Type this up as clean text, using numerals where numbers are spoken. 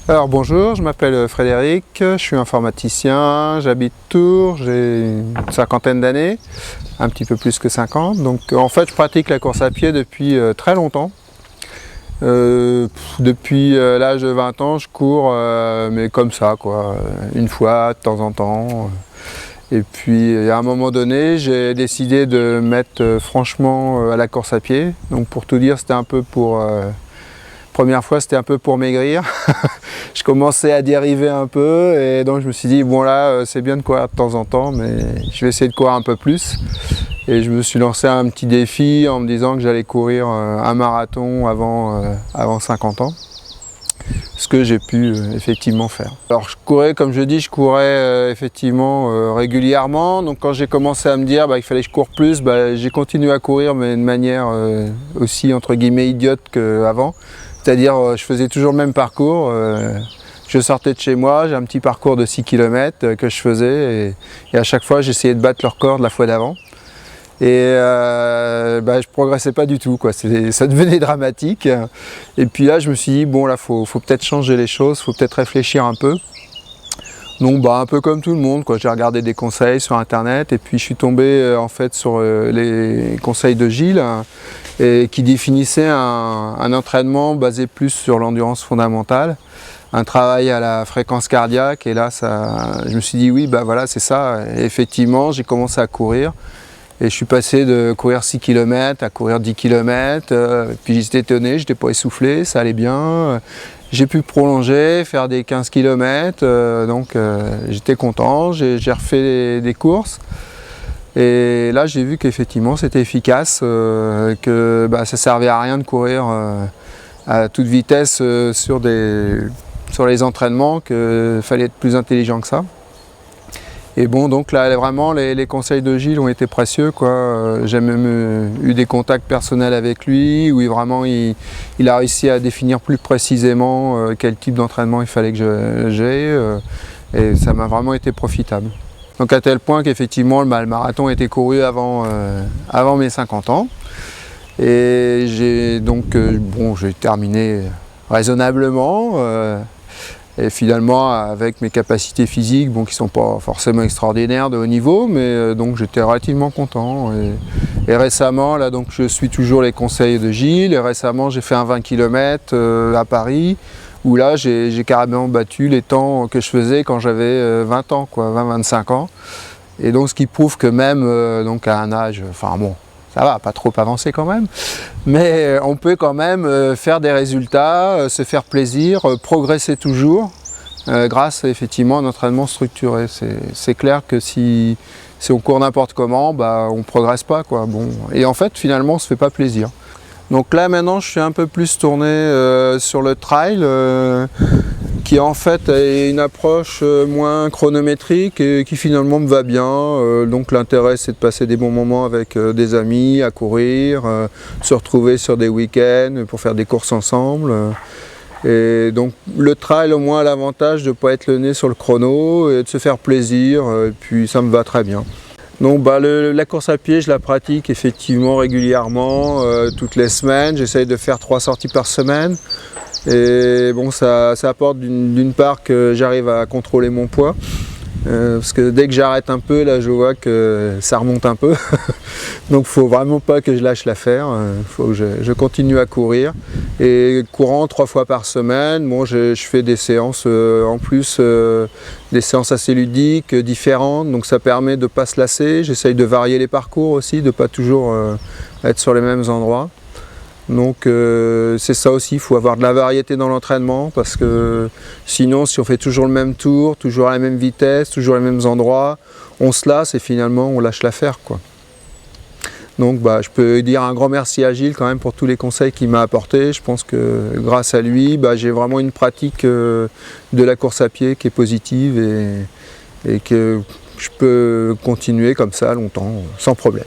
Alors bonjour, je m'appelle Frédéric, je suis informaticien, j'habite Tours, j'ai une cinquantaine d'années, un petit peu plus que 50. Donc en fait je pratique la course à pied depuis très longtemps. Depuis l'âge de 20 ans je cours, mais comme ça quoi, une fois de temps en temps. Et puis à un moment donné j'ai décidé de me mettre franchement à la course à pied. Donc pour tout dire c'était un peu pour... Première fois c'était un peu pour maigrir. Je commençais à dériver un peu et donc je me suis dit bon là c'est bien de courir de temps en temps mais je vais essayer de courir un peu plus. Et je me suis lancé un petit défi en me disant que j'allais courir un marathon avant 50 ans. Ce que j'ai pu effectivement faire. Alors je courais, comme je dis, je courais effectivement régulièrement. Donc quand j'ai commencé à me dire qu'il fallait que je cours plus, j'ai continué à courir mais de manière aussi entre guillemets idiote qu'avant. C'est-à-dire je faisais toujours le même parcours. Je sortais de chez moi, j'ai un petit parcours de 6 km que je faisais et à chaque fois j'essayais de battre le record de la fois d'avant. Et je progressais pas du tout, quoi. Ça devenait dramatique. Et puis là je me suis dit bon là faut peut-être changer les choses, faut peut-être réfléchir un peu. Donc un peu comme tout le monde, quoi. J'ai regardé des conseils sur internet et puis je suis tombé en fait sur les conseils de Gilles et qui définissait un entraînement basé plus sur l'endurance fondamentale, un travail à la fréquence cardiaque. Et là je me suis dit oui voilà c'est ça. Et effectivement j'ai commencé à courir. Et je suis passé de courir 6 km à courir 10 km, puis j'étais étonné, je n'étais pas essoufflé, ça allait bien. J'ai pu prolonger, faire des 15 km, donc j'étais content, j'ai refait des courses. Et là j'ai vu qu'effectivement c'était efficace, que ça servait à rien de courir à toute vitesse sur les entraînements, qu'il fallait être plus intelligent que ça. Et bon, donc là, vraiment, les conseils de Gilles ont été précieux, quoi. J'ai même eu des contacts personnels avec lui, où il a réussi à définir plus précisément quel type d'entraînement il fallait que j'ai, et ça m'a vraiment été profitable. Donc à tel point qu'effectivement, le marathon a été couru avant mes 50 ans. Et j'ai j'ai terminé raisonnablement. Et finalement, avec mes capacités physiques, qui ne sont pas forcément extraordinaires de haut niveau, mais donc j'étais relativement content. Et récemment, là, donc, je suis toujours les conseils de Gilles. Et récemment, j'ai fait un 20 km à Paris, où là, j'ai carrément battu les temps que je faisais quand j'avais 20 ans, 20-25 ans. Et donc, ce qui prouve que même donc à un âge, ça va, pas trop avancé quand même, mais on peut quand même faire des résultats, se faire plaisir, progresser toujours grâce effectivement à un entraînement structuré. C'est clair que si on court n'importe comment, on ne progresse pas, quoi. Et en fait finalement on ne se fait pas plaisir. Donc là maintenant je suis un peu plus tourné sur le trail, qui en fait est une approche moins chronométrique et qui finalement me va bien. Donc l'intérêt c'est de passer des bons moments avec des amis, à courir, se retrouver sur des week-ends pour faire des courses ensemble. Et donc le trail au moins a l'avantage de ne pas être le nez sur le chrono et de se faire plaisir, et puis ça me va très bien. Donc la course à pied je la pratique effectivement régulièrement, toutes les semaines, j'essaye de faire 3 sorties par semaine. Et ça apporte d'une part que j'arrive à contrôler mon poids, parce que dès que j'arrête un peu, là je vois que ça remonte un peu. Donc il ne faut vraiment pas que je lâche l'affaire, il faut que je continue à courir. Et courant 3 fois par semaine, je fais des séances en plus, des séances assez ludiques, différentes, donc ça permet de ne pas se lasser. J'essaye de varier les parcours aussi, de ne pas toujours être sur les mêmes endroits. Donc c'est ça aussi, il faut avoir de la variété dans l'entraînement, parce que sinon si on fait toujours le même tour, toujours à la même vitesse, toujours les mêmes endroits, on se lasse et finalement on lâche l'affaire, quoi. Donc je peux dire un grand merci à Gilles quand même pour tous les conseils qu'il m'a apportés. Je pense que grâce à lui, j'ai vraiment une pratique de la course à pied qui est positive et que je peux continuer comme ça longtemps sans problème.